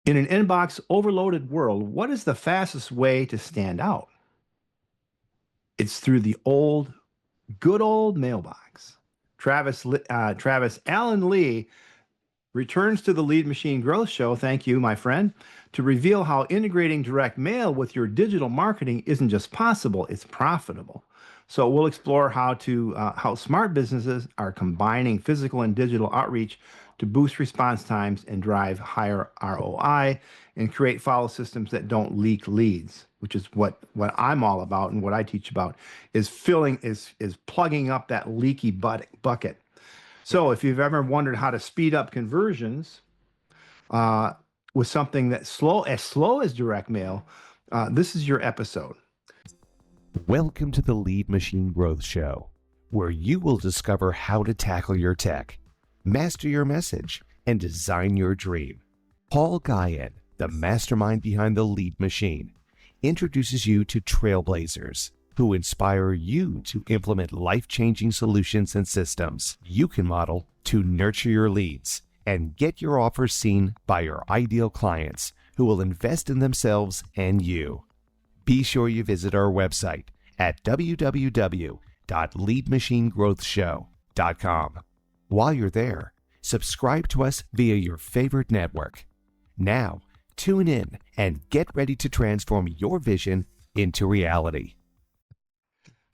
In an inbox overloaded world, what is the fastest way to stand out? It's through the good old mailbox. Travis Allen Lee returns to the Lead Machine Growth Show. Thank you, my friend, to reveal how integrating direct mail with your digital marketing isn't just possible, it's profitable. So we'll explore how smart businesses are combining physical and digital outreach to boost response times and drive higher ROI and create follow systems that don't leak leads, which is what I'm all about and what I teach about is plugging up that leaky bucket. So if you've ever wondered how to speed up conversions uh, with something that's slow as direct mail, this is your episode. Welcome to the Lead Machine Growth Show, where you will discover how to tackle your tech, master your message, and design your dream. Paul Guyan, the mastermind behind the Lead Machine, introduces you to trailblazers who inspire you to implement life-changing solutions and systems you can model to nurture your leads and get your offers seen by your ideal clients who will invest in themselves and you. Be sure you visit our website at www.leadmachinegrowthshow.com. While you're there, subscribe to us via your favorite network. Now, tune in and get ready to transform your vision into reality.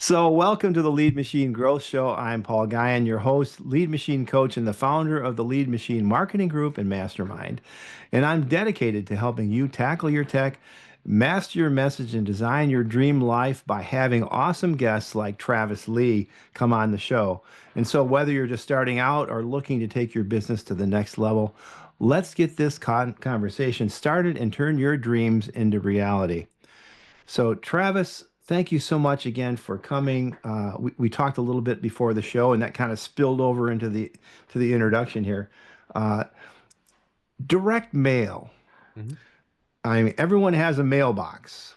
So welcome to the Lead Machine Growth Show. I'm Paul Guyan, your host, lead machine coach, and the founder of the Lead Machine Marketing Group and Mastermind. And I'm dedicated to helping you tackle your tech, master your message, and design your dream life by having awesome guests like Travis Lee come on the show. And so whether you're just starting out or looking to take your business to the next level, let's get this conversation started and turn your dreams into reality. So Travis, thank you so much again for coming. We talked a little bit before the show, and that kind of spilled over into the introduction here. Uh, Direct mail. Mm-hmm. I mean, everyone has a mailbox.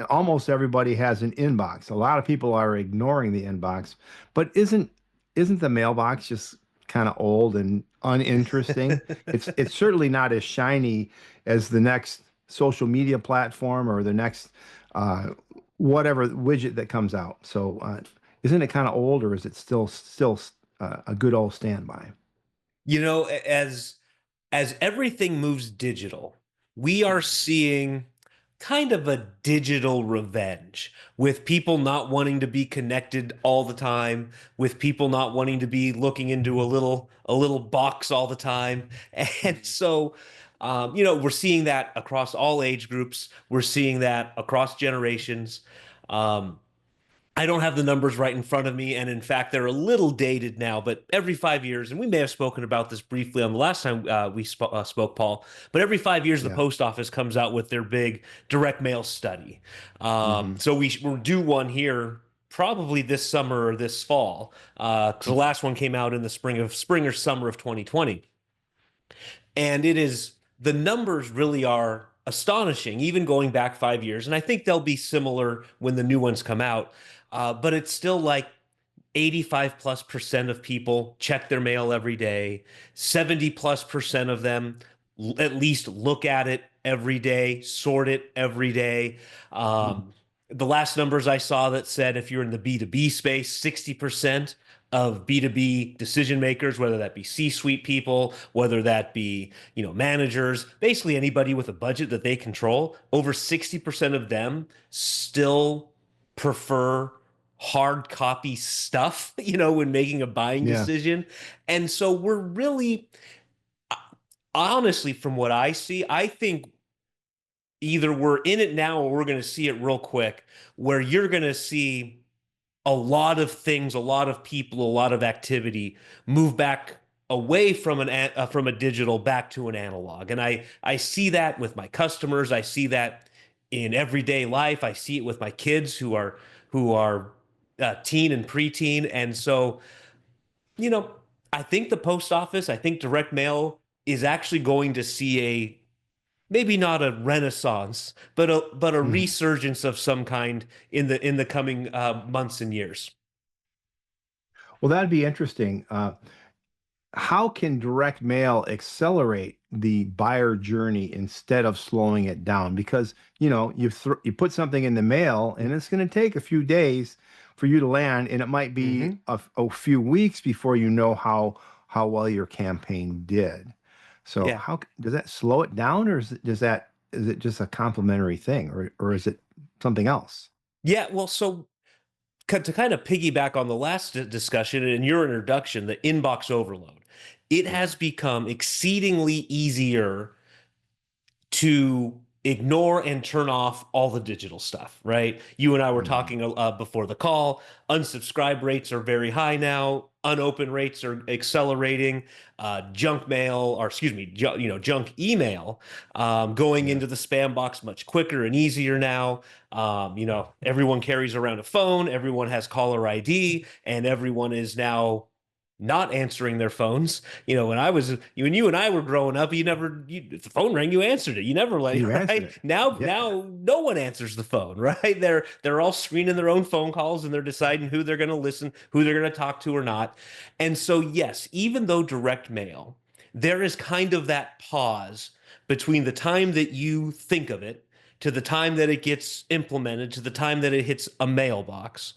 Almost everybody has an inbox. A lot of people are ignoring the inbox, but isn't the mailbox just kind of old and uninteresting? It's certainly not as shiny as the next social media platform or the next whatever widget that comes out. So isn't it kind of old, or is it still a good old standby? You know, as everything moves digital, we are seeing kind of a digital revenge with people not wanting to be connected all the time, with people not wanting to be looking into a little box all the time. And so we're seeing that across all age groups. We're seeing that across generations. I don't have the numbers right in front of me, and in fact, they're a little dated now, but every 5 years, and we may have spoken about this briefly on the last time we spoke, Paul, but every 5 years, the post office comes out with their big direct mail study. So we'll do one here probably this summer or this fall, because the last one came out in the spring or summer of 2020. And the numbers really are astonishing, even going back 5 years. And I think they'll be similar when the new ones come out. But it's still like 85+% of people check their mail every day. 70+% of them at least look at it every day, sort it every day. The last numbers I saw that said if you're in the B2B space, 60% of B2B decision makers, whether that be C-suite people, whether that be, managers, basically anybody with a budget that they control, over 60% of them still prefer hard copy stuff, when making a buying decision. And so we're really, honestly, from what I see, I think either we're in it now or we're going to see it real quick, where you're going to see a lot of things, a lot of people, a lot of activity move back away from a digital back to an analog. And I see that with my customers. I see that in everyday life. I see it with my kids who are teen and preteen. And so, I think the post office, I think direct mail is actually going to see maybe not a renaissance, but a resurgence of some kind in the coming months and years. Well, that'd be interesting. How can direct mail accelerate the buyer journey instead of slowing it down because you put something in the mail and it's going to take a few days for you to land, and it might be Hmm. a few weeks before you know how well your campaign did. So Yeah. how does that slow it down, or is it just a complimentary thing, or is it something else? Yeah. Well, so to kind of piggyback on the last discussion and your introduction, the inbox overload, it Yeah. has become exceedingly easier to ignore and turn off all the digital stuff, right? You and I were Mhm. talking before the call. Unsubscribe rates are very high now. Unopened rates are accelerating. Junk mail, or excuse me, junk email, going Yeah. into the spam box much quicker and easier now. Everyone carries around a phone. Everyone has caller ID, and everyone is now not answering their phones. When you and I were growing up, if the phone rang, you answered it. You never You answered right? it. Yeah. Now no one answers the phone, right? They're all screening their own phone calls and they're deciding who they're going to listen, who they're going to talk to or not. And so yes, even though direct mail, there is kind of that pause between the time that you think of it to the time that it gets implemented to the time that it hits a mailbox,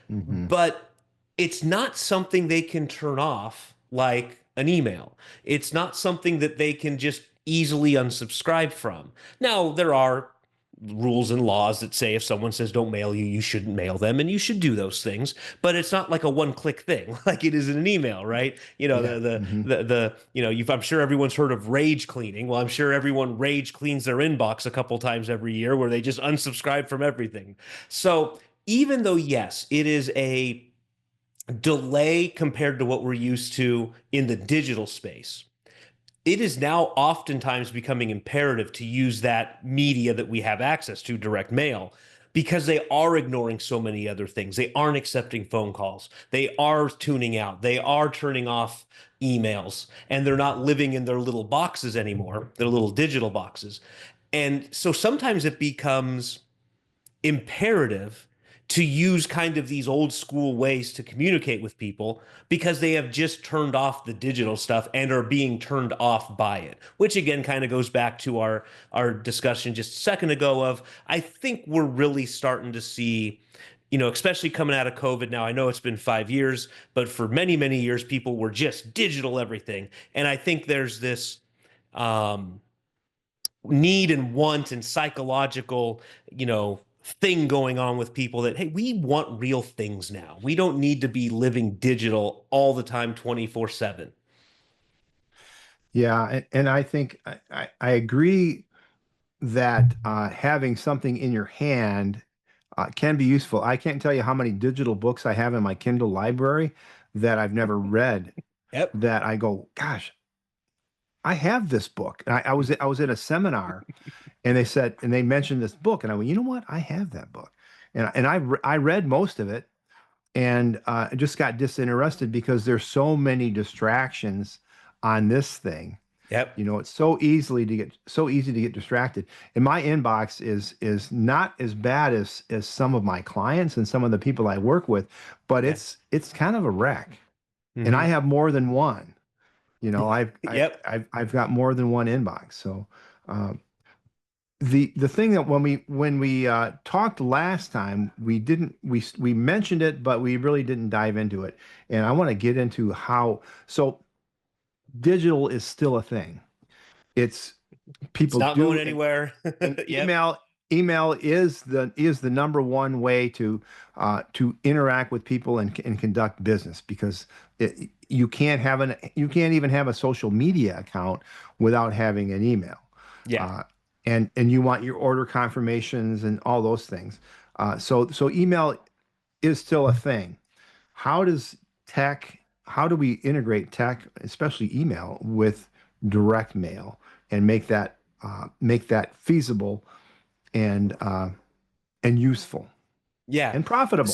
Hmm. but it's not something they can turn off like an email. It's not something that they can just easily unsubscribe from. Now, there are rules and laws that say if someone says don't mail you, you shouldn't mail them, and you should do those things. But it's not like a one-click thing, like it is in an email, right? Yeah. Hmm. I'm sure everyone's heard of rage cleaning. Well, I'm sure everyone rage cleans their inbox a couple times every year, where they just unsubscribe from everything. So even though yes, it is a delay compared to what we're used to in the digital space, it is now oftentimes becoming imperative to use that media that we have access to, direct mail, because they are ignoring so many other things. They aren't accepting phone calls. They are tuning out. They are turning off emails, and they're not living in their little boxes anymore, their little digital boxes. And so sometimes it becomes imperative to use kind of these old school ways to communicate with people because they have just turned off the digital stuff and are being turned off by it, which again kind of goes back to our discussion just a second ago of I think we're really starting to see, especially coming out of COVID. Now I know it's been 5 years, but for many many years people were just digital everything, and I think there's this um need and want and psychological, thing going on with people that, hey, we want real things now. We don't need to be living digital all the time, 24/7. Yeah. And I think I agree that having something in your hand can be useful. I can't tell you how many digital books I have in my Kindle library that I've never read, Yep. that I go, gosh, I have this book. And I was at a seminar, and they mentioned this book, and I went, you know what? I have that book, and I read most of it, and I just got disinterested because there's so many distractions on this thing. Yep. It's so easy to get distracted. And my inbox is not as bad as some of my clients and some of the people I work with, but Yeah. it's kind of a wreck. And I Hmm. have more than one. Yep. I've got more than one inbox. So um, the thing that when we talked last time, we mentioned it, but we really didn't dive into it. And I want to get into how digital is still a thing. It's It's people not going do, anywhere. and Yep. email is the number one way to interact with people and conduct business, because you can't even have a social media account without having an email. Yeah. uh, and you want your order confirmations and all those things. So email is still a thing. How does how do we integrate tech, especially email, with direct mail, and make that feasible and useful Yeah. and profitable?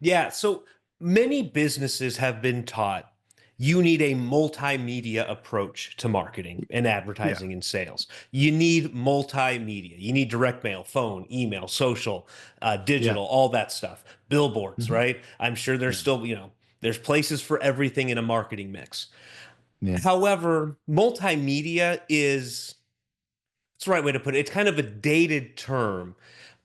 Yeah. So many businesses have been taught you need a multimedia approach to marketing and Yeah. advertising and sales. You need multimedia. You need direct mail, phone, email, social, Yeah. digital, all that stuff. Billboards, Mhm. right? I'm sure there's Yeah. still, there's places for everything in a marketing mix. Yeah. However, multimedia is, it's the right way to put it. It's kind of a dated term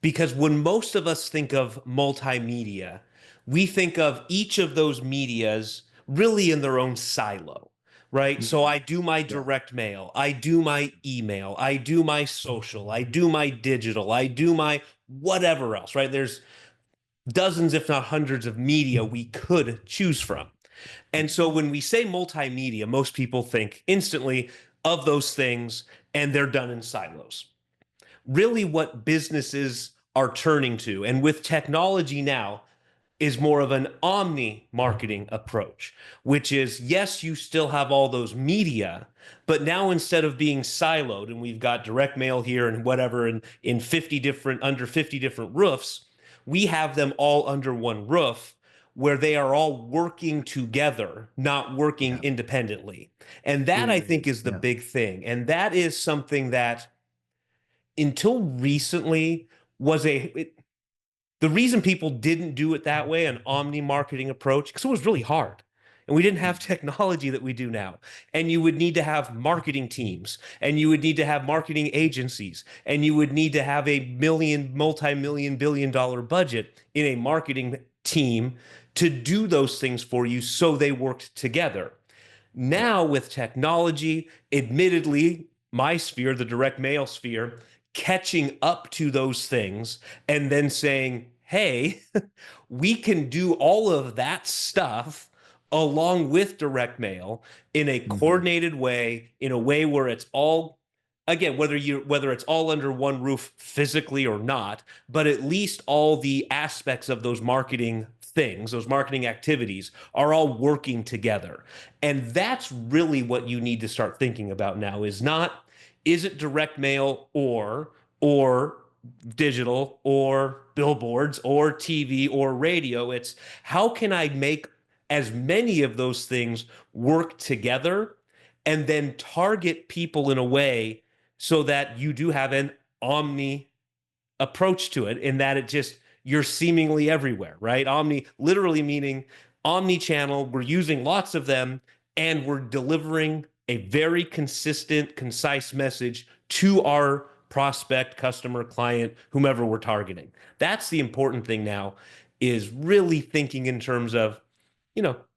because when most of us think of multimedia, we think of each of those medias really in their own silo, right? So I do my Yeah. direct mail, I do my email, I do my social, I do my digital, I do my whatever else, right? There's dozens, if not hundreds, of media we could choose from. And so when we say multimedia, most people think instantly of those things and they're done in silos. Really, what businesses are turning to, and with technology now, is more of an omni marketing approach, which is yes, you still have all those media, but now instead of being siloed, and we've got direct mail here and whatever, in 50 different, under 50 different roofs, we have them all under one roof where they are all working together, not working Yeah. independently. And that I think is the Yeah. big thing. And that is something that until recently was the reason people didn't do it that way, an omni marketing approach, because it was really hard. And we didn't have technology that we do now. And you would need to have marketing teams, and you would need to have marketing agencies, and you would need to have a multi-million, billion-dollar budget in a marketing team to do those things for you so they worked together. Yeah. Now, with technology, admittedly, my sphere, the direct mail sphere, catching up to those things and then saying, hey, we can do all of that stuff along with direct mail in a Mhm. coordinated way, in a way where it's all, again, whether it's all under one roof physically or not, but at least all the aspects of those marketing things, those marketing activities are all working together. And that's really what you need to start thinking about now, is not, is it direct mail or digital or billboards or TV or radio? It's how can I make as many of those things work together and then target people in a way so that you do have an omni approach to it, in that it just, you're seemingly everywhere, right? Omni literally meaning omni-channel. We're using lots of them and we're delivering a very consistent, concise message to our prospect, customer, client, whomever we're targeting. That's the important thing now, is really thinking in terms of,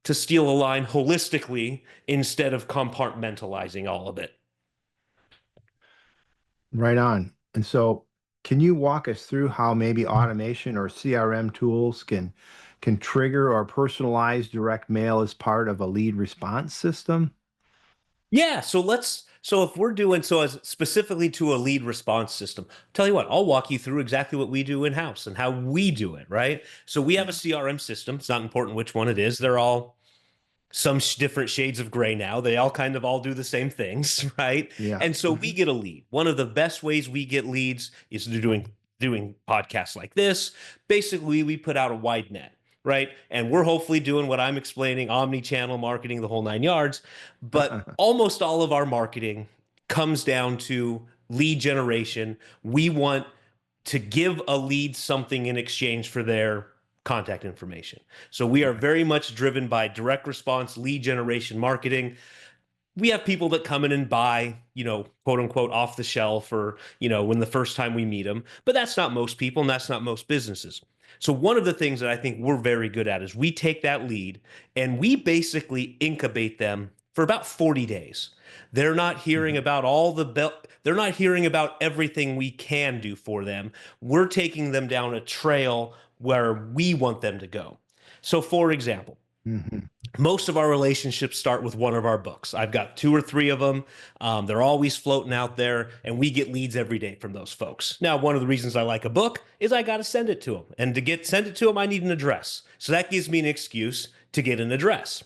to steal a line, holistically instead of compartmentalizing all of it. Right on. And so, can you walk us through how maybe automation or CRM tools can trigger or personalize direct mail as part of a lead response system? Yeah, so if we're doing so as specifically to a lead response system, tell you what, I'll walk you through exactly what we do in-house and how we do it, right? So we have a Yeah. CRM system. It's not important which one it is. They're all some different shades of gray now. They all kind of all do the same things, right? Yeah. And so we get a lead. One of the best ways we get leads is through doing podcasts like this. Basically, we put out a wide net, right? And we're hopefully doing what I'm explaining, omni-channel marketing, the whole nine yards. But almost all of our marketing comes down to lead generation. We want to give a lead something in exchange for their contact information. So we are Okay. very much driven by direct response, lead generation marketing. We have people that come in and buy, quote unquote, off the shelf, or, when the first time we meet them. But that's not most people, and that's not most businesses. So one of the things that I think we're very good at is we take that lead and we basically incubate them for about 40 days. They're not hearing Mhm. about they're not hearing about everything we can do for them. We're taking them down a trail where we want them to go. So for example, Mhm. most of our relationships start with one of our books. I've got two or three of them. They're always floating out there, and we get leads every day from those folks. Now, one of the reasons I like a book is I got to send it to them, and send it to them, I need an address. So that gives me an excuse to get an address.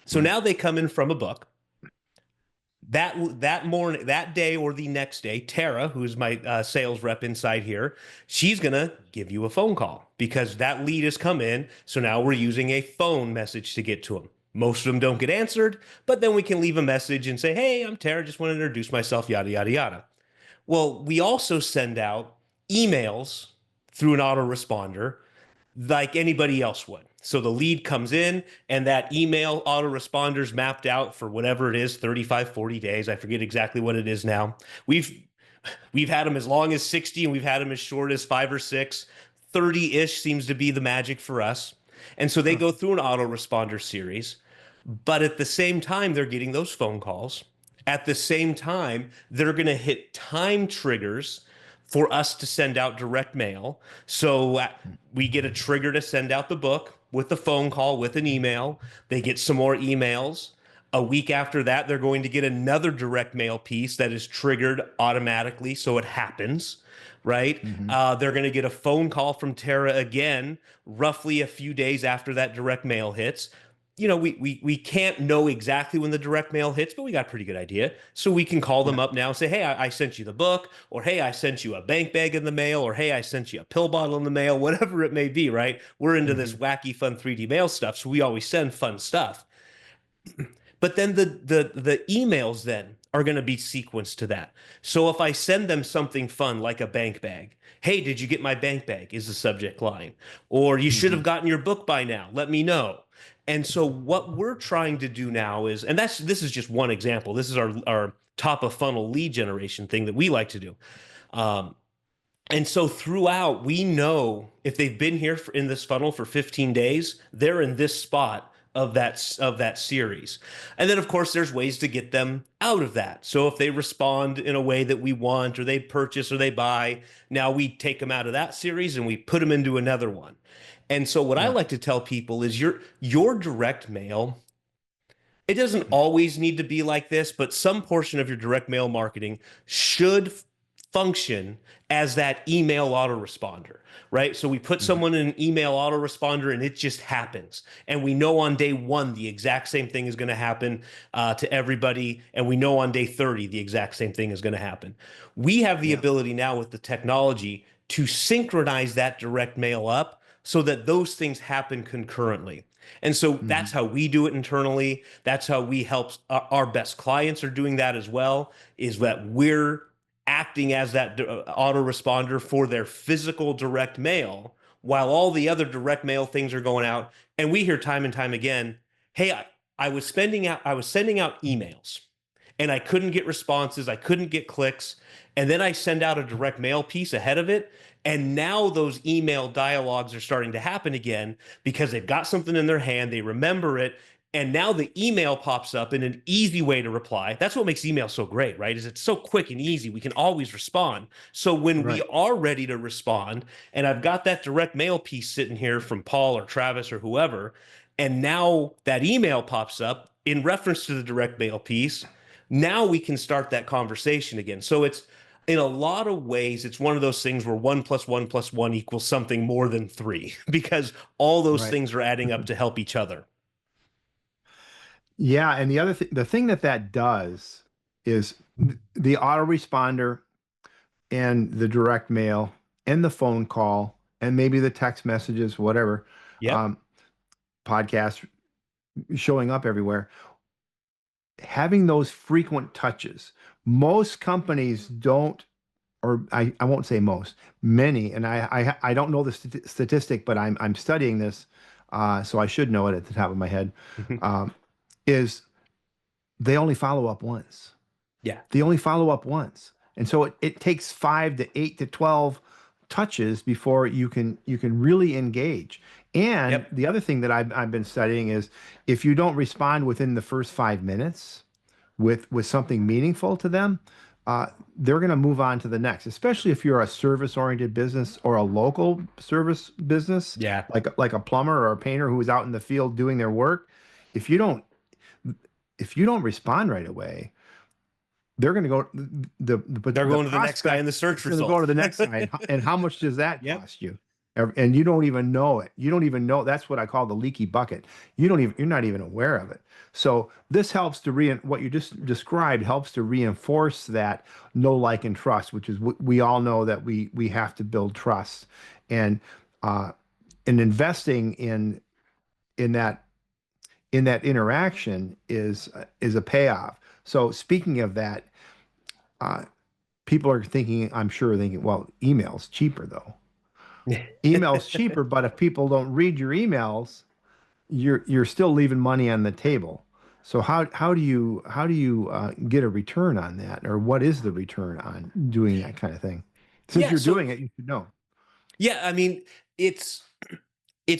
So Yeah. now they come in from a book. That morning, that day, or the next day, Tara, who's my sales rep inside here, she's gonna give you a phone call because that lead has come in. So now we're using a phone message to get to them. Most of them don't get answered, but then we can leave a message and say, "Hey, I'm Tara. Just want to introduce myself." Yada yada yada. Well, we also send out emails through an autoresponder like anybody else would. So the lead comes in and that email autoresponder's mapped out for whatever it is, 35, 40 days. I forget exactly what it is now. We've had them as long as 60 and we've had them as short as 5 or 6. 30-ish seems to be the magic for us. And so they Huh. go through an autoresponder series, but at the same time, they're getting those phone calls. At the same time, they're going to hit time triggers for us to send out direct mail. So we get a trigger to send out the book with a phone call, with an email. They get some more emails. A week after that, they're going to get another direct mail piece that is triggered automatically. So it happens, right? Mm-hmm. They're going to get a phone call from Tara again, roughly a few days after that direct mail hits. You know, we can't know exactly when the direct mail hits, but we got a pretty good idea. So we can call them Yeah. up now and say, hey, I sent you the book, or hey, I sent you a bank bag in the mail, or hey, I sent you a pill bottle in the mail, whatever it may be, right? We're into this Mm-hmm. wacky, fun 3D mail stuff, so we always send fun stuff. But then the emails then are going to be sequenced to that. So if I send them something fun like a bank bag, hey, did you get my bank bag? Is the subject line. Or you should Mm-hmm. have gotten your book by now. Let me know. And so what we're trying to do now is, and this is just one example. This is our top of funnel lead generation thing that we like to do. Um, and so throughout, we know if they've been here in this funnel for 15 days, they're in this spot of that series. And then of course there's ways to get them out of that. So if they respond in a way that we want, or they purchase or they buy, now we take them out of that series and we put them into another one. And so what I Yeah. like to tell people is your direct mail, it doesn't always need to be like this, but some portion of your direct mail marketing should function as that email autoresponder, right? So we put Mm-hmm. someone in an email autoresponder and it just happens. And we know on day 1, the exact same thing is going to happen to everybody. And we know on day 30, the exact same thing is going to happen. We have the Yeah. ability now with the technology to synchronize that direct mail up so that those things happen concurrently. And so Mm-hmm. that's how we do it internally. That's how we help our best clients are doing that as well, is that we're acting as that autoresponder for their physical direct mail while all the other direct mail things are going out. And we hear time and time again, hey, I was sending out emails and I couldn't get responses, I couldn't get clicks, and then I send out a direct mail piece ahead of it, and now those email dialogues are starting to happen again because they've got something in their hand, they remember it, and now the email pops up in an easy way to reply. That's what makes email so great, right? Is it's so quick and easy. We can always respond. So when we Right. are ready to respond, and I've got that direct mail piece sitting here from Paul or Travis or whoever, and now that email pops up in reference to the direct mail piece, now we can start that conversation again. So it's, in a lot of ways, it's one of those things where 1 + 1 + 1 equals something more than 3 because all those Right. things are adding up to help each other. Yeah, and the thing that does is the autoresponder and the direct mail and the phone call and maybe the text messages, whatever, Yep. um, podcast showing up everywhere. Having those frequent touches, most companies don't, or I won't say most, many, and I don't know the statistic, but I'm studying this, so I should know it at the top of my head. Um, is they only follow up once. Yeah. They only follow up once. And so it takes 5 to 8 to 12 touches before you can really engage. And Yep. the other thing that I've been studying is if you don't respond within the first 5 minutes with something meaningful to them, uh, they're going to move on to the next, especially if you're a service oriented business or a local service business, Yeah. like a plumber or a painter who is out in the field doing their work. If you don't if you don't respond right away, they're going to go They're the going to the next guy in prospect the search is going to go to results. the next guy, and how much does that Yep. cost you? And you don't even know it. You don't even know. That's what I call the leaky bucket. You're not even aware of it. So this helps to what you just described helps to reinforce that know, like, and trust, which is we all know that we have to build trust, and uh, investing in that interaction is a payoff. So speaking of that, uh, people are thinking, I'm sure thinking, well, email's cheaper though. Email's cheaper, but if people don't read your emails, you're still leaving money on the table. So how do you get a return on that, or what is the return on doing that kind of thing? Since Yeah, you're so doing it, you should know. yeah, I mean, it's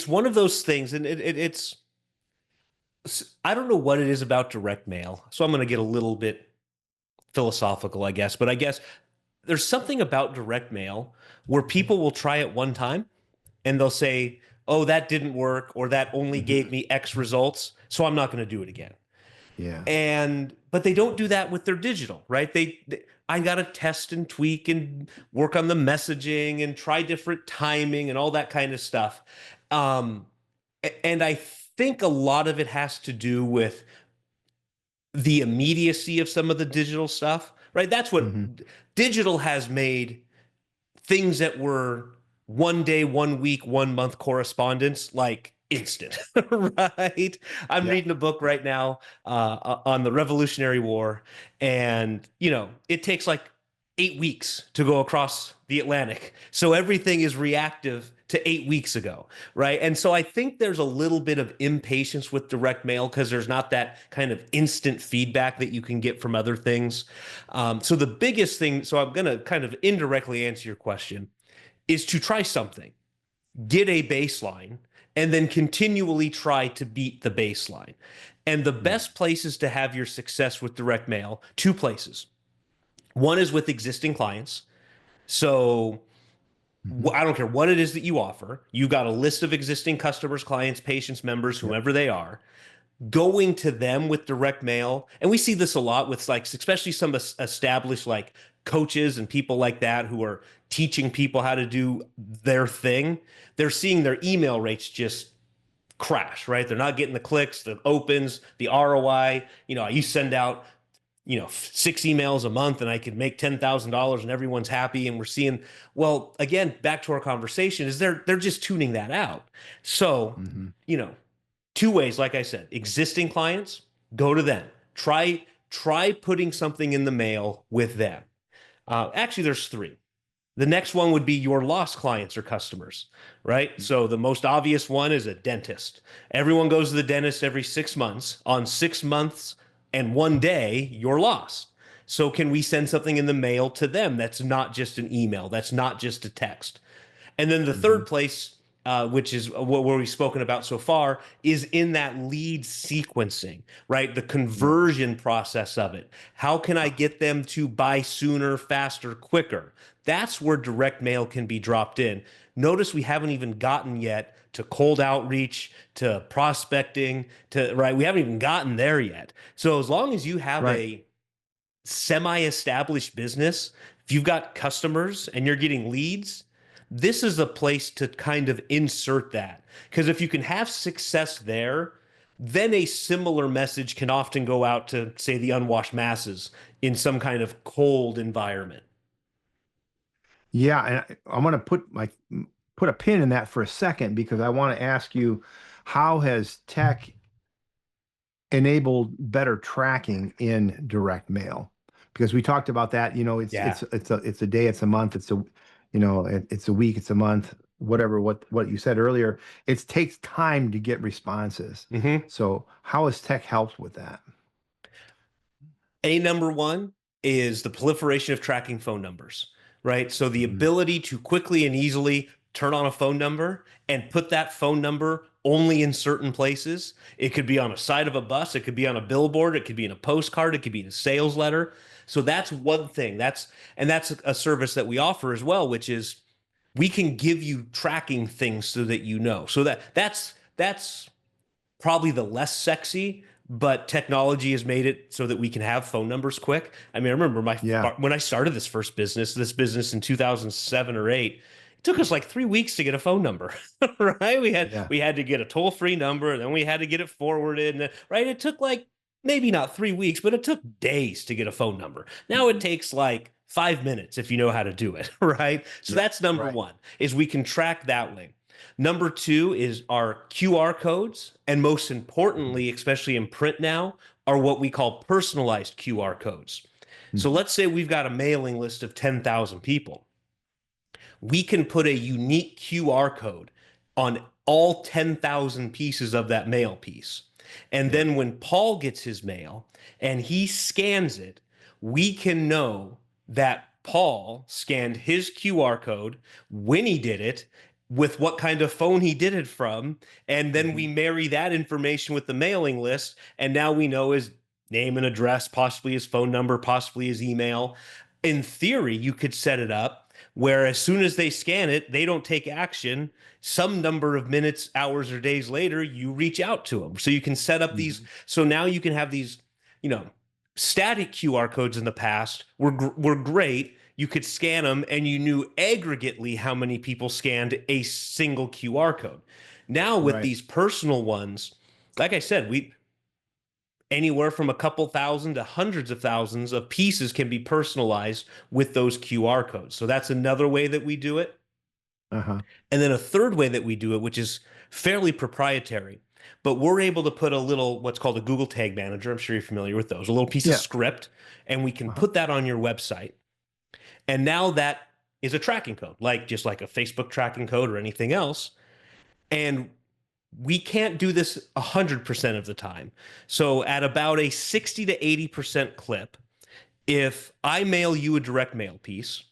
one of those things, and I don't know what it is about direct mail. So I'm going to get a little bit philosophical, I guess, but I guess there's something about direct mail where people will try it one time and they'll say, "Oh, that didn't work," or "That only Hmm. gave me X results, so I'm not going to do it again." Yeah. And but they don't do that with their digital, right? I got to test and tweak and work on the messaging and try different timing and all that kind of stuff. Um, and I think a lot of it has to do with the immediacy of some of the digital stuff, right? That's what Hmm. digital has made things that were 1 day, 1 week, 1 month correspondence like instant, right? I'm Yeah. reading a book right now on the Revolutionary War, and it takes like 8 weeks to go across the Atlantic. So everything is reactive to 8 weeks ago, right? And so I think there's a little bit of impatience with direct mail because there's not that kind of instant feedback that you can get from other things. So the biggest thing, so I'm going to kind of indirectly answer your question, is to try something, get a baseline, and then continually try to beat the baseline. And the Yeah. best places to have your success with direct mail, two places. One is with existing clients. So Hmm. I don't care what it is that you offer. You've got a list of existing customers, clients, patients, members, Yep. whomever they are, going to them with direct mail. And we see this a lot with like, especially some established like coaches and people like that who are teaching people how to do their thing. They're seeing their email rates just crash, right? They're not getting the clicks, the opens, the ROI. You send out, 6 emails a month and I could make $10,000 and everyone's happy. And we're seeing, well, again, back to our conversation is they're just tuning that out. So, Hmm. you know, two ways, like I said, existing clients, go to them. Try putting something in the mail with them. Actually, there's three. The next one would be your lost clients or customers, right? So the most obvious one is a dentist. Everyone goes to the dentist every 6 months. On 6 months and 1 day, you're lost. So can we send something in the mail to them that's not just an email, that's not just a text? And then the Hmm. third place, which is what we've spoken about so far, is in that lead sequencing, right? The Yep. conversion process of it. How can I get them to buy sooner, faster, quicker? That's where direct mail can be dropped in. Notice we haven't even gotten yet to cold outreach, to prospecting, to right. We haven't even gotten there yet. So as long as you have Right. a semi-established business, if you've got customers and you're getting leads, this is a place to kind of insert that. Because if you can have success there, then a similar message can often go out to, say, the unwashed masses in some kind of cold environment. Yeah, and I'm going to put a pin in that for a second because I want to ask you, how has tech enabled better tracking in direct mail? Because we talked about that, Yeah. it's a day, it's a month, it's a week, it's a month, whatever what you said earlier. It takes time to get responses. Mm-hmm. So how has tech helped with that? A number one is the proliferation of tracking phone numbers, right? So the Mhm. ability to quickly and easily turn on a phone number and put that phone number only in certain places. It could be on a side of a bus, it could be on a billboard, it could be in a postcard, it could be in a sales letter. So that's one thing. That's a service that we offer as well, which is we can give you tracking things so that you know. So that's probably the less sexy, but technology has made it so that we can have phone numbers quick. I mean, I remember Yeah. when I started this business in 2007 or 8, it took us like 3 weeks to get a phone number, right? Yeah. We had to get a toll-free number, and then we had to get it forwarded, and right? It took like maybe not 3 weeks, but it took days to get a phone number. Now it takes like 5 minutes if you know how to do it, right? So Yeah. that's number Right. one, is we can track that way. Number two is our QR codes. And most importantly, especially in print now, are what we call personalized QR codes. So Mhm. let's say we've got a mailing list of 10,000 people. we can put a unique QR code on all 10,000 pieces of that mail piece. And Yeah. then when Paul gets his mail and he scans it, we can know that Paul scanned his QR code, when he did it, with what kind of phone he did it from. And then we marry that information with the mailing list. And now we know his name and address, possibly his phone number, possibly his email. In theory, you could set it up where as soon as they scan it, they don't take action. Some number of minutes, hours, or days later, you reach out to them. So you can set up these. So now you can have these, you know, static QR codes in the past were great. You could scan them and you knew aggregately how many people scanned a single QR code. Now with Right. these personal ones, like I said, we anywhere from a couple thousand to hundreds of thousands of pieces can be personalized with those QR codes. So that's another way that we do it. Uh-huh. And then a third way that we do it, which is fairly proprietary, but we're able to put a little, what's called a Google Tag Manager. I'm sure you're familiar with those, a little piece of Yeah. script, and we can Uh-huh. put that on your website. And now that is a tracking code, like just like a Facebook tracking code or anything else. And we can't do this 100% of the time. So at about a 60 to 80% clip, if I mail you a direct mail piece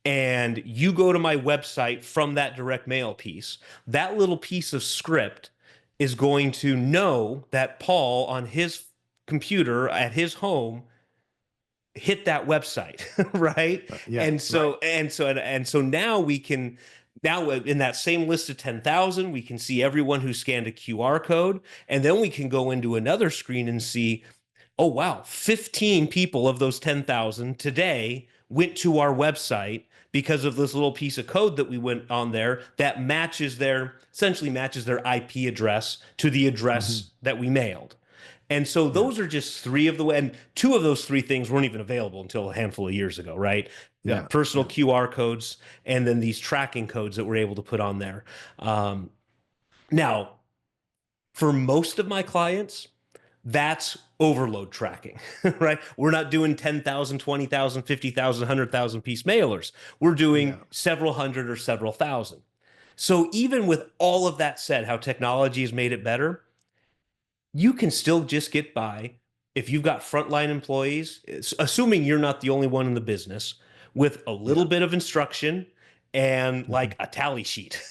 and you go to my website from that direct mail piece, that little piece of script is going to know that Paul on his computer at his home hit that website, right? Yeah. And so now we can, now in that same list of 10,000, we can see everyone who scanned a QR code, and then we can go into another screen and see, oh wow, 15 people of those 10,000 today went to our website because of this little piece of code that we went on there that matches their, essentially matches their IP address to the address that we mailed. And so those are just three of the, and two of those three things weren't even available until a handful of years ago, right? Yeah. Personal QR codes, and then these tracking codes that we're able to put on there. Now, for most of my clients, that's overload tracking, right? We're not doing 10,000, 20,000, 50,000, 100,000 piece mailers. We're doing several hundred or several thousand. So even with all of that said, how technology has made it better, you can still just get by if you've got frontline employees, assuming you're not the only one in the business, with a little bit of instruction and like a tally sheet,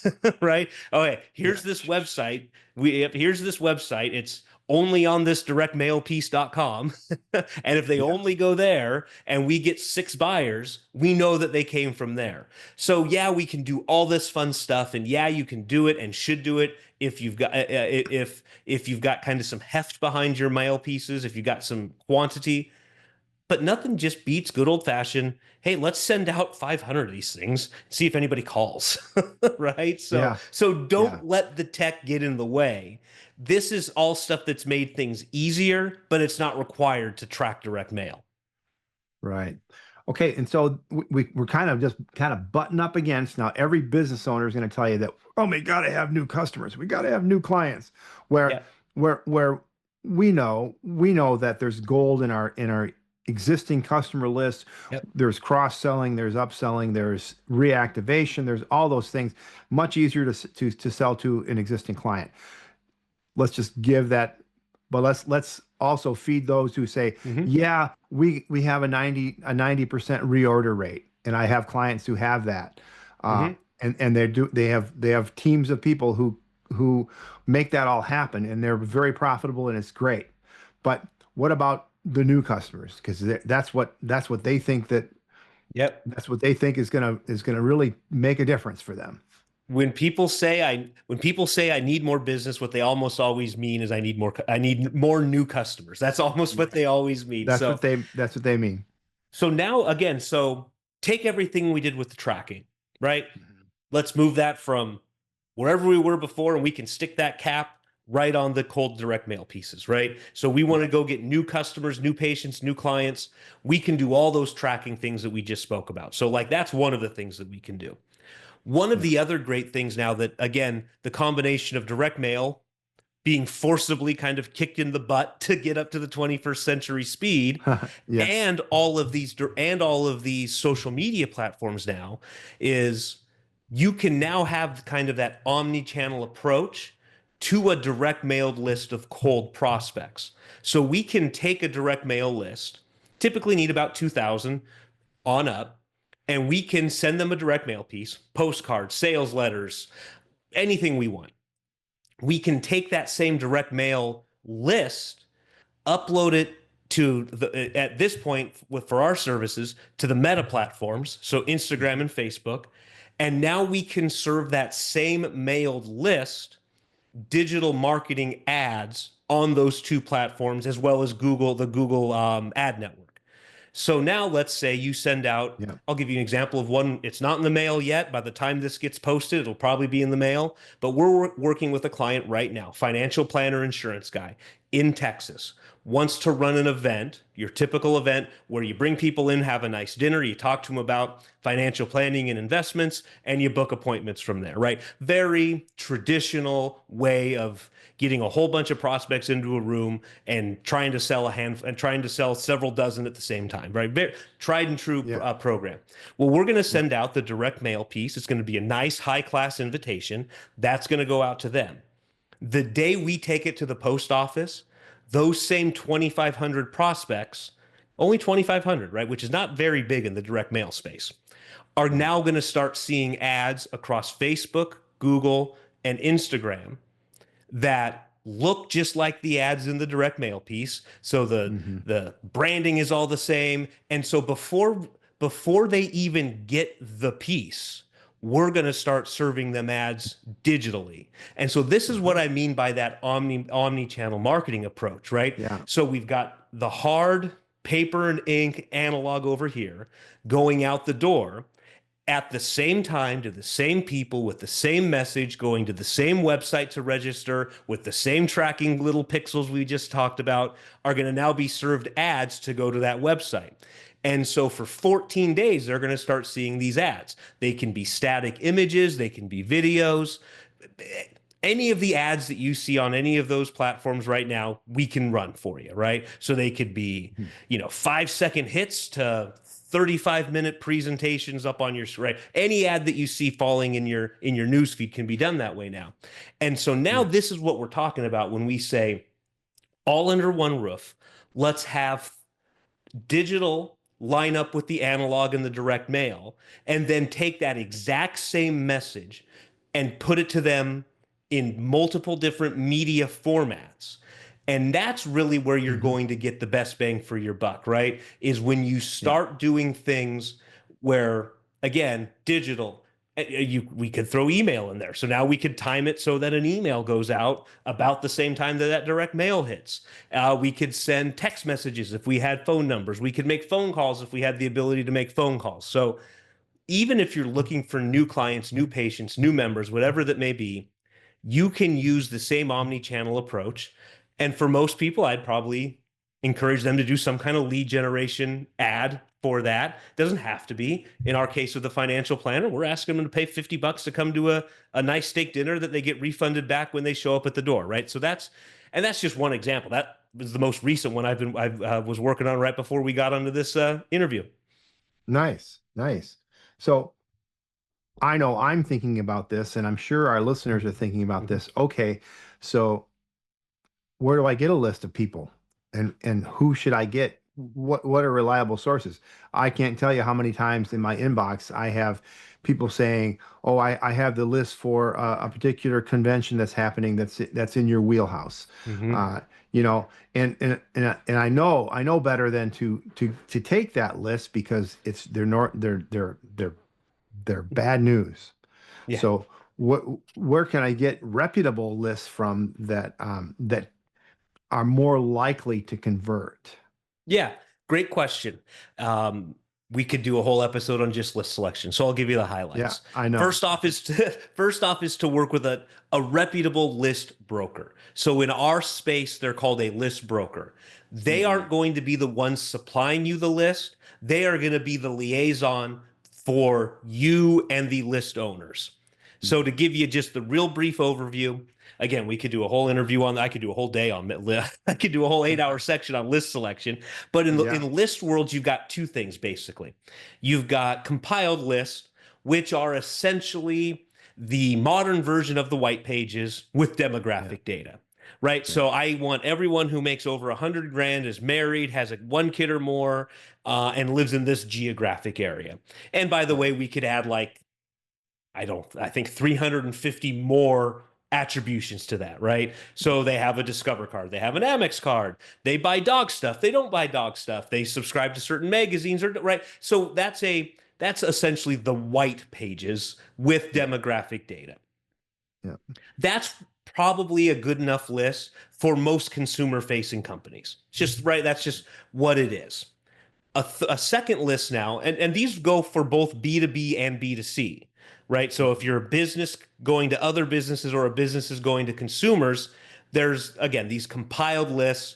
right? Okay, here's this website. Here's this website. It's only on this directmailpiece.com. And if they only go there and we get 6 buyers, we know that they came from there. So yeah, we can do all this fun stuff, and yeah, you can do it and should do it if you've got if you've got kind of some heft behind your mail pieces, if you've got some quantity. But nothing just beats good old fashioned, hey, let's send out 500 of these things, see if anybody calls, right? So don't let the tech get in the way. This is all stuff that's made things easier, but it's not required to track direct mail. Right. Okay. And so we're kind of button up against, now every business owner is going to tell you that, oh, we got to have new customers. We got to have new clients, where we know that there's gold in our existing customer list. There's cross-selling, there's upselling, there's reactivation, there's all those things, much easier to sell to an existing client. Let's just give that, but let's also feed those who say, yeah, we have a 90% reorder rate, and I have clients who have that, and they have teams of people who make that all happen, and they're very profitable, and it's great. But what about the new customers? Because that's what they think that's what they think is gonna really make a difference for them. When people say I need more business, what they almost always mean is I need more new customers. That's almost what they always mean. That's what they mean. So now again, so take everything we did with the tracking, right? Let's move that from wherever we were before, and we can stick that cap right on the cold direct mail pieces, right? So we want to go get new customers, new patients, new clients. We can do all those tracking things that we just spoke about. So like that's one of the things that we can do. One of the other great things now that, again, the combination of direct mail being forcibly kind of kicked in the butt to get up to the 21st century speed. Yes. And all of these social media platforms now is you can now have kind of that omni-channel approach to a direct mailed list of cold prospects. So we can take a direct mail list, typically need about 2,000 on up, and we can send them a direct mail piece, postcards, sales letters, anything we want. We can take that same direct mail list, upload it to the at this point for our services to the meta platforms, so Instagram and Facebook, and now we can serve that same mailed list digital marketing ads on those two platforms as well as the Google ad network. So now let's say you send out, Yeah. I'll give you an example of one. It's not in the mail yet. By the time this gets posted, it'll probably be in the mail. But we're working with a client right now, financial planner, insurance guy in Texas, wants to run an event, your typical event where you bring people in, have a nice dinner, you talk to them about financial planning and investments, and you book appointments from there, right? Very traditional way of getting a whole bunch of prospects into a room and trying to sell several dozen at the same time, right? Very tried and true Yeah. program. Well, we're going to Yeah. send out the direct mail piece. It's going to be a nice high class invitation. That's going to go out to them. The day we take it to the post office, those same 2,500 prospects, only 2,500, right? Which is not very big in the direct mail space, are now going to start seeing ads across Facebook, Google, and Instagram that look just like the ads in the direct mail piece. So Mm-hmm. the branding is all the same. And so before they even get the piece, we're going to start serving them ads digitally. And so this is what I mean by that omni-channel marketing approach, right? Yeah. So we've got the hard paper and ink analog over here going out the door at the same time to the same people with the same message, going to the same website to register with the same tracking little pixels we just talked about, are going to now be served ads to go to that website. And so for 14 days, they're going to start seeing these ads. They can be static images, they can be videos. Any of the ads that you see on any of those platforms right now, we can run for you, right? So they could be, 5-second hits to 35-minute presentations up on your right. Any ad that you see falling in your newsfeed can be done that way now. And so now Yeah. this is what we're talking about when we say all under one roof. Let's have digital line up with the analog and the direct mail, and then take that exact same message and put it to them in multiple different media formats. And that's really where you're Mm-hmm. going to get the best bang for your buck, right? Is when you Yeah. start doing things where, again, digital, we could throw email in there. So now we could time it so that an email goes out about the same time that that direct mail hits. We could send text messages if we had phone numbers. We could make phone calls if we had the ability to make phone calls. So even if you're looking for new clients, new patients, new members, whatever that may be, you can use the same omni-channel approach. And for most people, I'd probably encourage them to do some kind of lead generation ad for that. Doesn't have to be. In our case with the financial planner, we're asking them to pay $50 to come to a nice steak dinner that they get refunded back when they show up at the door, right? So that's just one example. That was the most recent one I was working on right before we got onto this interview. Nice. Nice. So I know I'm thinking about this, and I'm sure our listeners are thinking about this. Okay, so where do I get a list of people, and who should I get? What are reliable sources? I can't tell you how many times in my inbox I have people saying, "Oh, I have the list for a particular convention that's happening that's in your wheelhouse." Mm-hmm. And I know better than to take that list because they're bad news. Yeah. So where can I get reputable lists from that are more likely to convert? Yeah, great question. We could do a whole episode on just list selection, so I'll give you the Yeah, highlights. I know. First off is to work with a reputable list broker. So in our space, they're called a list broker. They aren't going to be the ones supplying you the list. They are going to be the liaison for you and the list owners. So to give you just the real brief overview, Again, we could do a whole interview on that. I could do a whole day on I could do a whole 8-hour section on list selection. But in Yeah. in list world, you've got two things basically. You've got compiled lists, which are essentially the modern version of the white pages with demographic data. Right. Yeah. So I want everyone who makes over 100 grand, is married, has one kid or more, and lives in this geographic area. And by the way, we could add like, I think 350 more attributions to that, right? So they have a Discover card, they have an Amex card, they buy dog stuff, they don't buy dog stuff, they subscribe to certain magazines, or right. So that's essentially the white pages with demographic data. Yeah. That's probably a good enough list for most consumer facing companies. Just right. That's just what it is. A second list now, and these go for both B2B and B2C, right? So if you're a business going to other businesses or a business is going to consumers, there's, again, these compiled lists.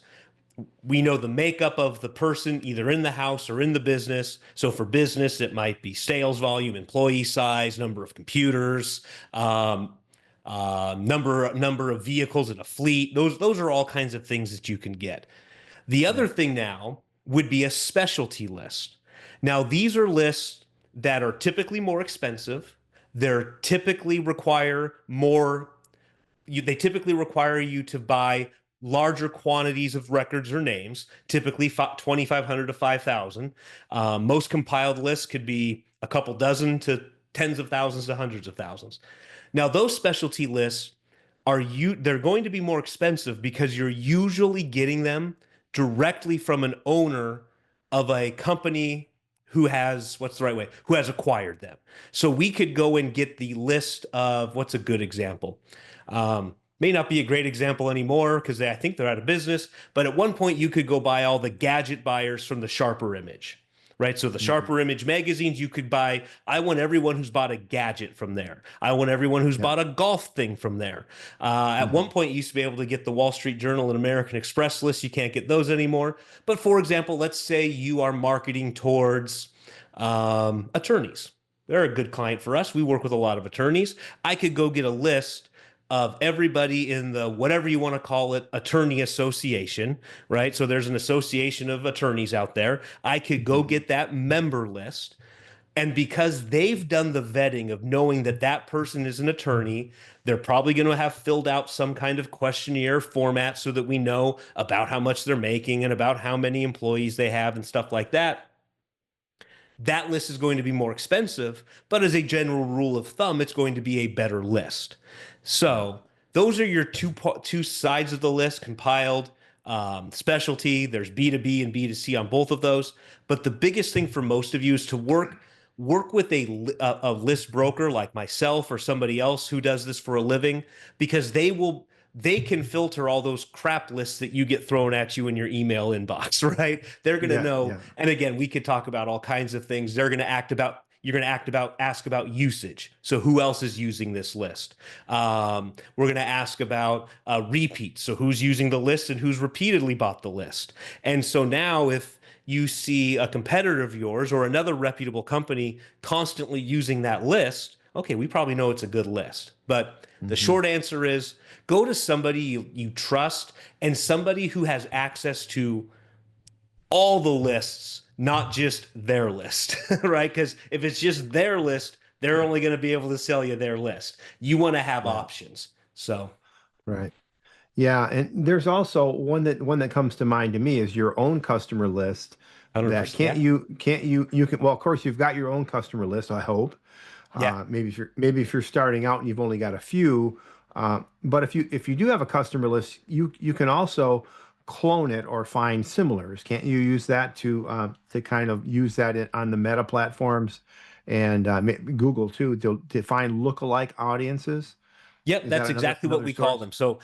We know the makeup of the person either in the house or in the business. So for business, it might be sales volume, employee size, number of computers, number of vehicles in a fleet. Those are all kinds of things that you can get. The other thing now would be a specialty list. Now, these are lists that are typically more expensive. They're typically require more. They typically require you to buy larger quantities of records or names, typically 2,500 to 5,000. Most compiled lists could be a couple dozen to tens of thousands to hundreds of thousands. Now, those specialty lists they're going to be more expensive because you're usually getting them directly from an owner of a company who has, what's the right way, who has acquired them. So we could go and get the list of, what's a good example? May not be a great example anymore because I think they're out of business, but at one point you could go buy all the gadget buyers from the Sharper Image. Right. So the Sharper Image magazines, you could buy. I want everyone who's bought a gadget from there. I want everyone who's bought a golf thing from there. At one point, you used to be able to get the Wall Street Journal and American Express lists. You can't get those anymore. But for example, let's say you are marketing towards attorneys. They're a good client for us. We work with a lot of attorneys. I could go get a list of everybody in the, whatever you want to call it, attorney association, right? So there's an association of attorneys out there. I could go get that member list. And because they've done the vetting of knowing that that person is an attorney, they're probably going to have filled out some kind of questionnaire format so that we know about how much they're making and about how many employees they have and stuff like that. That list is going to be more expensive, but as a general rule of thumb, it's going to be a better list. So those are your two sides of the list: compiled, specialty. There's B2B and B2C on both of those. But the biggest thing for most of you is to work with a list broker like myself or somebody else who does this for a living, because they can filter all those crap lists that you get thrown at you in your email inbox, right? They're going to know. Yeah. And again, we could talk about all kinds of things. You're going to ask about usage. So who else is using this list? We're going to ask about repeats. So who's using the list and who's repeatedly bought the list. And so now if you see a competitor of yours or another reputable company constantly using that list, okay, we probably know it's a good list. But the short answer is go to somebody you trust and somebody who has access to all the lists, not just their list, right? Because if it's just their list, they're only going to be able to sell you their list. You want to have options. So, right. Yeah, and there's also one that comes to mind to me is your own customer list. That can't you can, well, of course you've got your own customer list, I hope. Yeah. Maybe if you're starting out and you've only got a few, but if you do have a customer list, you can also clone it or find similars. Can't you use that to kind of use that on the Meta platforms and Google too to find lookalike audiences? Yep, that's exactly what we call them. So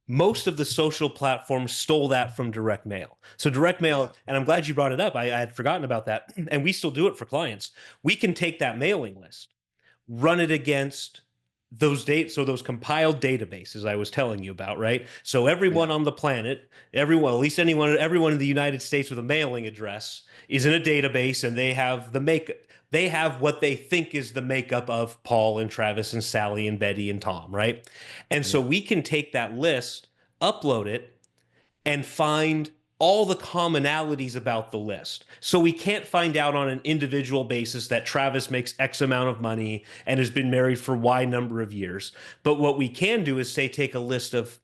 most of the social platforms stole that from direct mail. So direct mail, and I'm glad you brought it up. I had forgotten about that, and we still do it for clients. We can take that mailing list, run it against those compiled databases I was telling you about, right? So everyone on the planet, everyone, at least everyone in the United States with a mailing address is in a database, and they have what they think is the makeup of Paul and Travis and Sally and Betty and Tom, right? And so Yeah. we can take that list, upload it, and find all the commonalities about the list. So we can't find out on an individual basis that Travis makes X amount of money and has been married for Y number of years. But what we can do is say, take a list of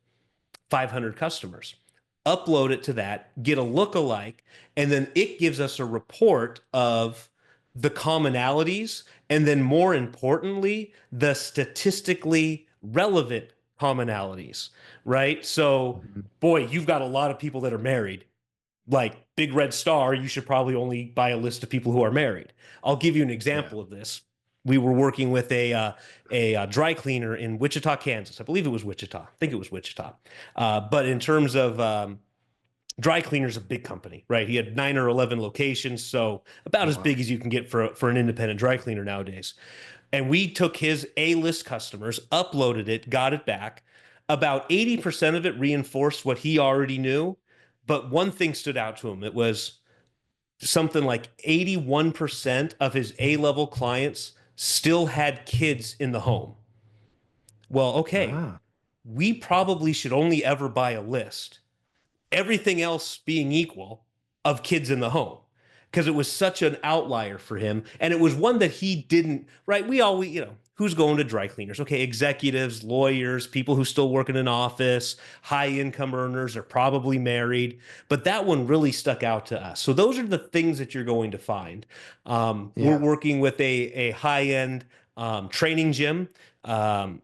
500 customers, upload it to that, get a look-alike, and then it gives us a report of the commonalities, and then more importantly, the statistically relevant commonalities, right? So, Mhm. boy, you've got a lot of people that are married. Like Big Red Star, you should probably only buy a list of people who are married. I'll give you an Yeah. example of this. We were working with a dry cleaner in Wichita, Kansas. I believe it was Wichita. I think it was Wichita. But in terms of dry cleaner's a big company, right? He had 9 or 11 locations, so about as Wow. big as you can get for an independent dry cleaner nowadays. And we took his A-list customers, uploaded it, got it back. About 80% of it reinforced what he already knew, but one thing stood out to him. It was something like 81% of his A-level clients still had kids in the home. Well, okay, Ah. we probably should only ever buy a list, everything else being equal, of kids in the home, because it was such an outlier for him. And it was one that he didn't, right? We always, who's going to dry cleaners? Okay, executives, lawyers, people who still work in an office, high income earners are probably married. But that one really stuck out to us. So those are the things that you're going to find. We're Yeah. working with a high end training gym. Um,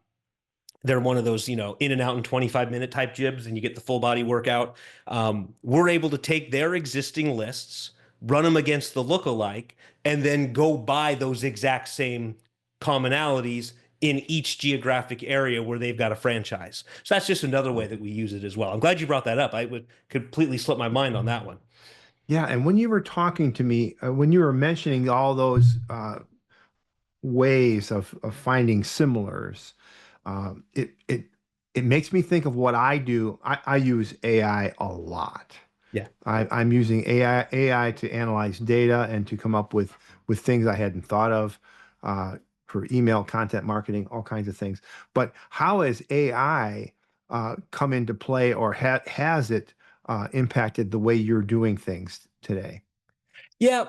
they're one of those, in and out in 25-minute type gyms, and you get the full body workout. We're able to take their existing lists, run them against the lookalike, and then go buy those exact same commonalities in each geographic area where they've got a franchise. So that's just another way that we use it as well. I'm glad you brought that up. I would completely slip my mind on that one. Yeah. And when you were talking to me, when you were mentioning all those ways of finding similars, it makes me think of what I do. I use AI a lot. Yeah. I'm using AI to analyze data and to come up with things I hadn't thought of for email content marketing, all kinds of things. But how has AI come into play, or has it impacted the way you're doing things today? Yeah,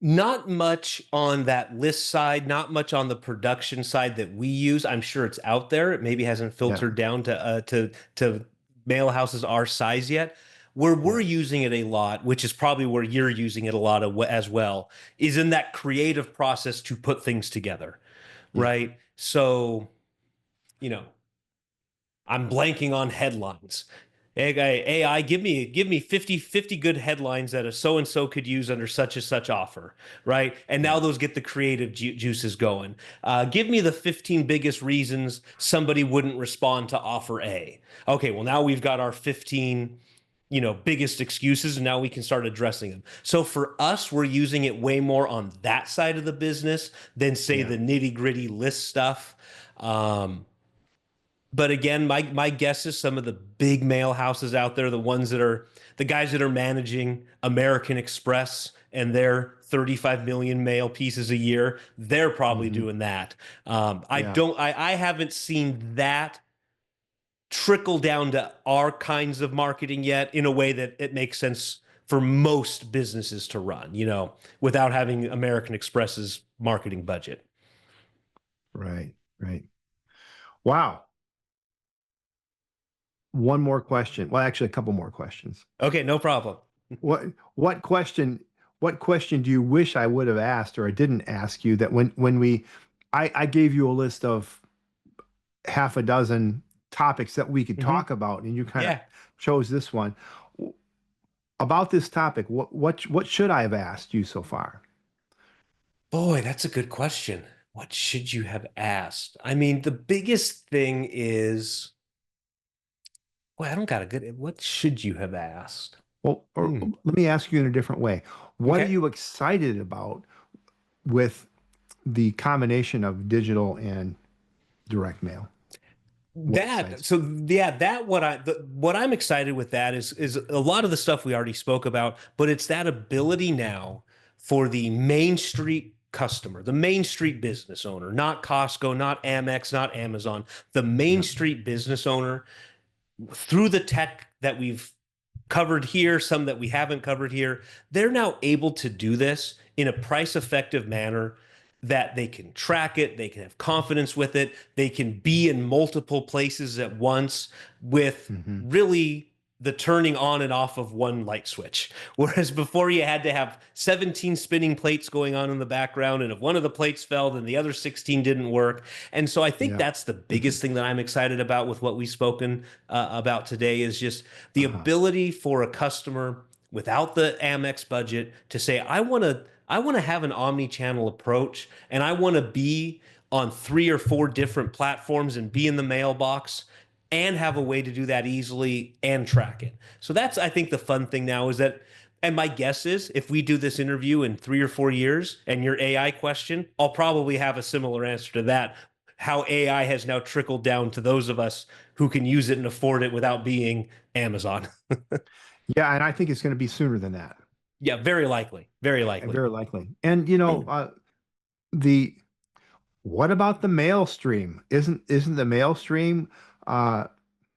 not much on that list side, not much on the production side that we use. I'm sure it's out there. It maybe hasn't Yeah, filtered down to mail houses our size yet. Where we're yeah, using it a lot, which is probably where you're using it a lot as well, is in that creative process to put things together, yeah. right? So, you know, I'm blanking on headlines. AI, give me 50 good headlines that a so and so could use under such and such offer, right? And now Yeah. those get the creative juices going. Give me the 15 biggest reasons somebody wouldn't respond to offer A. Okay, well now we've got our 15 biggest excuses, and now we can start addressing them. So for us, we're using it way more on that side of the business than say Yeah. the nitty gritty list stuff. Um, but again, my guess is some of the big mail houses out there, the guys that are managing American Express and their 35 million mail pieces a year, they're probably Hmm. doing that. Yeah. I haven't seen that trickle down to our kinds of marketing yet in a way that it makes sense for most businesses to run, without having American Express's marketing budget. Right. Right. Wow. One more question. Well, actually, a couple more questions. Okay, no problem. What what question what question do you wish I would have asked or I didn't ask you that I gave you a list of half a dozen topics that we could Hmm. talk about, and you kind of Yeah. chose this one. About this topic, what should I have asked you so far? Boy, that's a good question. What should you have asked? I mean, the biggest thing is, boy, I don't got a good, what should you have asked? Well, or Hmm. let me ask you in a different way. What are Okay. you excited about with the combination of digital and direct mail That websites. so yeah, that what I'm excited with that is a lot of the stuff we already spoke about, but it's that ability now for the Main Street customer, the Main Street business owner, not Costco, not Amex, not Amazon, the Main Yeah. Street business owner through the tech that we've covered here, some that we haven't covered here, they're now able to do this in a price effective manner that they can track it, they can have confidence with it, they can be in multiple places at once with Hmm. really the turning on and off of one light switch. Whereas before you had to have 17 spinning plates going on in the background, and if one of the plates fell, then the other 16 didn't work. And so I think Yeah. that's the biggest thing that I'm excited about with what we've spoken about today is just the Uh-huh. ability for a customer without the Amex budget to say, I want to have an omni-channel approach, and I want to be on 3 or 4 different platforms and be in the mailbox and have a way to do that easily and track it. So that's, I think, the fun thing now is that, and my guess is if we do this interview in 3 or 4 years and your AI question, I'll probably have a similar answer to that. How AI has now trickled down to those of us who can use it and afford it without being Amazon. Yeah, and I think it's going to be sooner than that. Yeah, very likely. Very likely. Very likely. And the what about the mail stream? Isn't the mail stream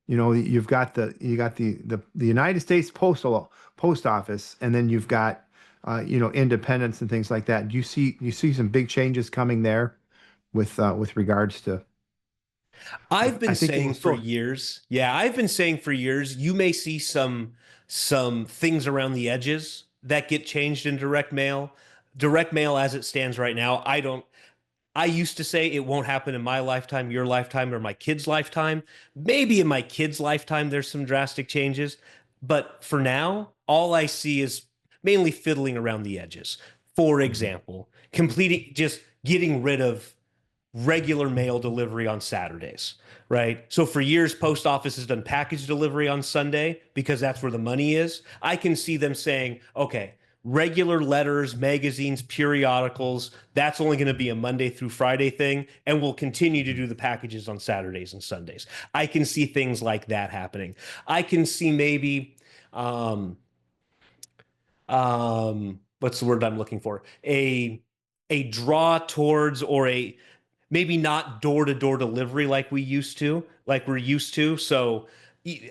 you got the United States Post Office, and then you've got independents and things like that. Do you see some big changes coming there with regards to I've been I think it will saying for still. years, yeah, I've been saying for years, you may see some things around the edges that get changed in direct mail. Direct mail as it stands right now, I used to say it won't happen in my lifetime, your lifetime, or my kid's lifetime. Maybe in my kid's lifetime there's some drastic changes, but for now, all I see is mainly fiddling around the edges. For Mhm. example, completing just getting rid of regular mail delivery on Saturdays, right? So for years, post office has done package delivery on Sunday because that's where the money is. I can see them saying, okay, regular letters, magazines, periodicals, that's only going to be a Monday through Friday thing, and we'll continue to do the packages on Saturdays and Sundays. I can see things like that happening. I can see maybe um, what's the word I'm looking for? A draw towards or a maybe not door to door delivery like we're used to. So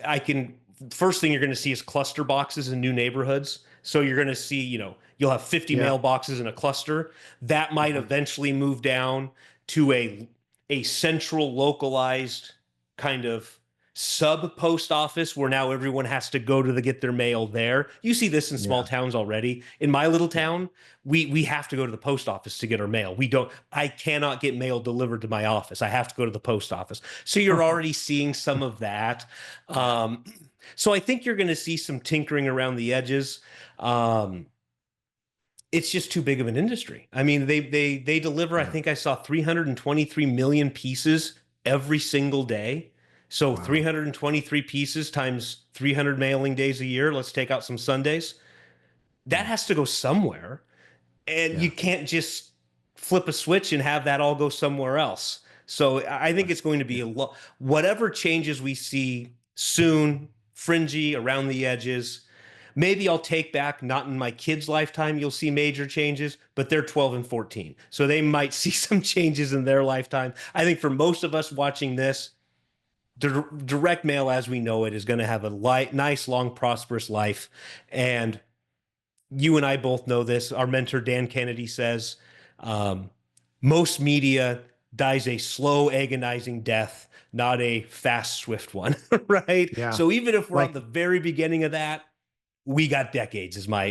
I can, first thing you're going to see is cluster boxes in new neighborhoods. So you're going to see, you'll have 50 Yeah. mailboxes in a cluster. That might Mhm. eventually move down to a central localized kind of sub post office where now everyone has to go to get their mail there. You see this in small Yeah. towns already. In my little Yeah. town, we have to go to the post office to get our mail. I cannot get mail delivered to my office. I have to go to the post office. So you're already seeing some of that. Um, so I think you're going to see some tinkering around the edges. Um, it's just too big of an industry. I mean, they deliver, I Yeah. think I saw 323 million pieces every single day. So Wow. 323 pieces times 300 mailing days a year. Let's take out some Sundays. That Yeah. has to go somewhere. And Yeah. you can't just flip a switch and have that all go somewhere else. So I think it's going to be Yeah. whatever changes we see soon, fringy around the edges. Maybe I'll take back, not in my kids' lifetime, you'll see major changes, but they're 12 and 14. So they might see some changes in their lifetime. I think for most of us watching this, direct mail as we know it is going to have a nice, long, prosperous life. And you and I both know this. Our mentor, Dan Kennedy, says um, most media dies a slow, agonizing death, not a fast, swift one, right? Yeah. So even if we're on Like the very beginning of that, we got decades, is my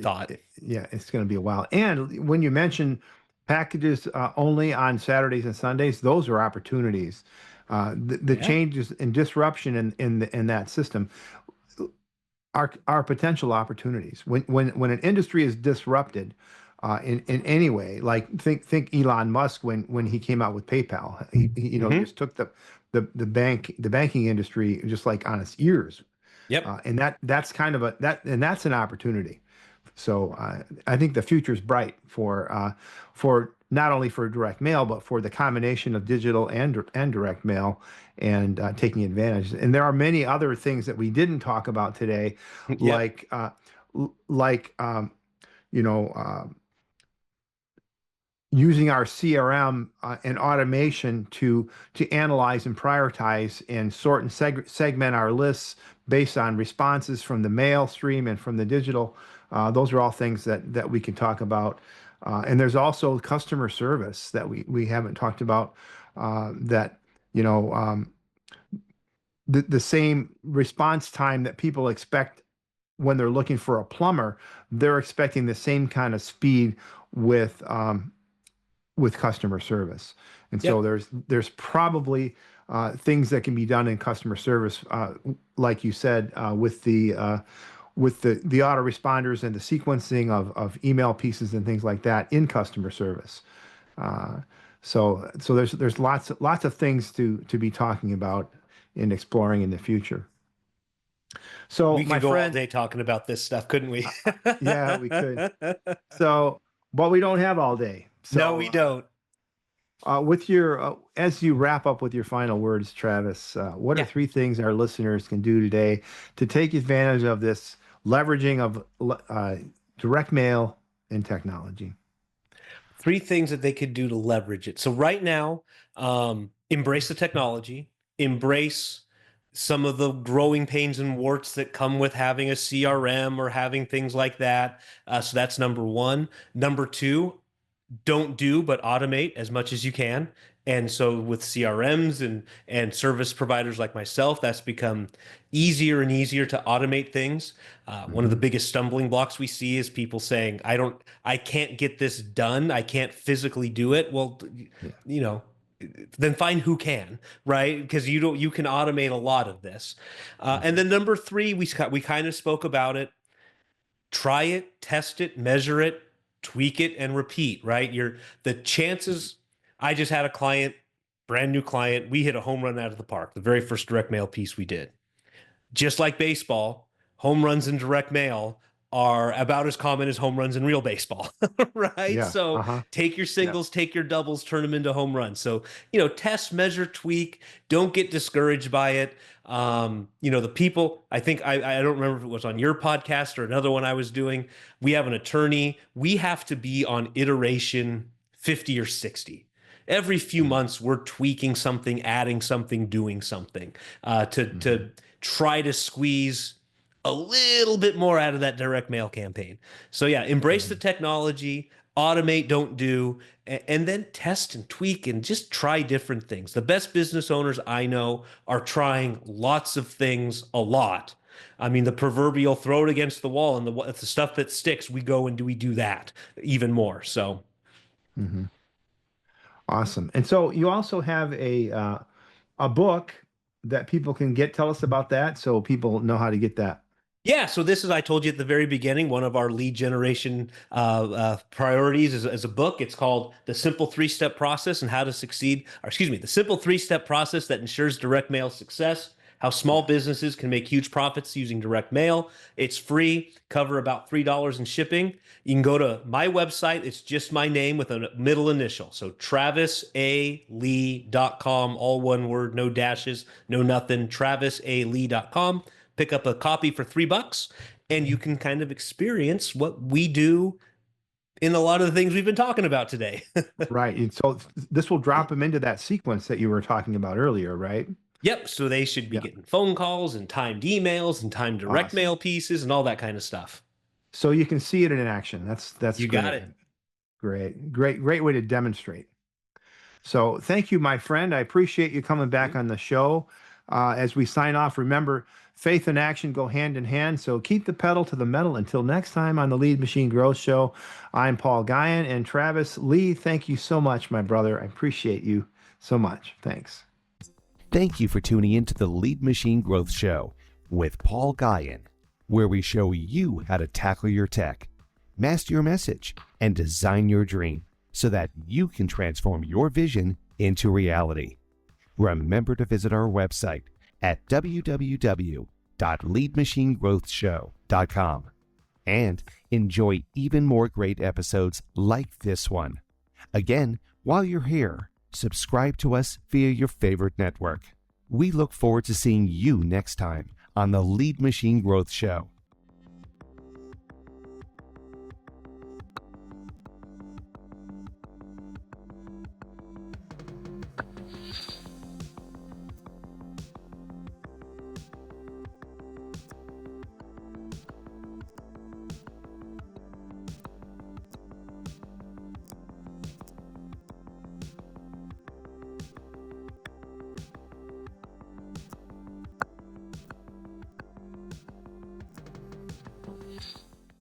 thought. yeah, it's going to be a while. And when you mention packages only on Saturdays and Sundays, those are opportunities. The Yeah. changes and disruption in that system are potential opportunities. When an industry is disrupted in any way, like think Elon Musk when he came out with PayPal, he Hmm. just took the banking industry just like on its ears, Yep. and that's kind of that's an opportunity. So I think the future is bright for not only for direct mail, but for the combination of digital and direct mail, and taking advantage. And there are many other things that we didn't talk about today, Yep. like like you know. Using our CRM and automation to analyze and prioritize and sort and segment our lists based on responses from the mail stream and from the digital. Those are all things that we can talk about. And there's also customer service that we haven't talked about. That you know the same response time that people expect when they're looking for a plumber, they're expecting the same kind of speed with customer service. And so Yep. there's probably things that can be done in customer service, like you said, with the autoresponders and the sequencing of email pieces and things like that in customer service. Uh, so there's lots of things to be talking about and exploring in the future. So We my could go all friend, day talking about this stuff, couldn't we? yeah, we could. So, but we don't have all day. No, So we don't. with your as you wrap up with your final words, Travis, what are Yeah. 3 things our listeners can do today to take advantage of this leveraging of direct mail and technology? 3 things that they could do to leverage it. So right now, embrace the technology, embrace some of the growing pains and warts that come with having a CRM or having things like that. So that's number one. Number two, don't do but automate as much as you can. And so with CRMs and service providers like myself, that's become easier and easier to automate things. One of the Hmm. biggest stumbling blocks we see is people saying, I can't get this done. I can't physically do it. Well, Yeah. you know, then find who can, right? Because you can automate a lot of this. And Hmm. then number three, we kind of spoke about it. Try it, test it, measure it, tweak it, and repeat, right? The chances. I just had a client, brand new client. We hit a home run out of the park, the very first direct mail piece we did. Just like baseball, home runs in direct mail are about as common as home runs in real baseball, right? Yeah. So Uh-huh. take your Yeah. singles, take your doubles, turn them into home runs. So, test, measure, tweak. Don't get discouraged by it. The people, I think, I don't remember if it was on your podcast or another one I was doing. We have an attorney. We have to be on iteration 50 or 60. Every few months, we're tweaking something, adding something, doing something Mm-hmm. to try to squeeze a little bit more out of that direct mail campaign. So yeah, embrace the Hmm. technology, automate, don't do, and then test and tweak and just try different things. The best business owners I know are trying lots of things a lot. I mean, the proverbial throw it against the wall and the stuff that sticks, we do that even more. So Hmm. Awesome. And so you also have a book that people can get. Tell us about that so people know how to get that. yeah, so this is, I told you at the very beginning, one of our lead generation priorities is a book. It's called The Simple Three-Step Process and How to Succeed, or excuse me, The Simple Three-Step Process That Ensures Direct Mail Success, How Small Businesses Can Make Huge Profits Using Direct Mail. It's free, cover about $3 in shipping. You can go to my website. It's just my name with a middle initial. So travisalee.com, all one word, no dashes, no nothing, travisalee.com. Pick up a copy for $3 and you can kind of experience what we do in a lot of the things we've been talking about today. Right. And so this will drop them into that sequence that you were talking about earlier, right? Yep. So they should be Yeah. getting phone calls and timed emails and timed direct Awesome. mail pieces and all that kind of stuff. So you can see it in action. That's You got great. it. Great way to demonstrate. So thank you, my friend. I appreciate you coming back on the show. As we sign off, remember, faith and action go hand in hand. So keep the pedal to the metal. Until next time on the Lead Machine Growth Show, I'm Paul Guyan and Travis Lee. Thank you so much, my brother. I appreciate you so much. Thanks. Thank you for tuning in to the Lead Machine Growth Show with Paul Guyan, where we show you how to tackle your tech, master your message, and design your dream so that you can transform your vision into reality. Remember to visit our website at www.leadmachinegrowthshow.com and enjoy even more great episodes like this one. Again, while you're here, subscribe to us via your favorite network. We look forward to seeing you next time on the Lead Machine Growth Show.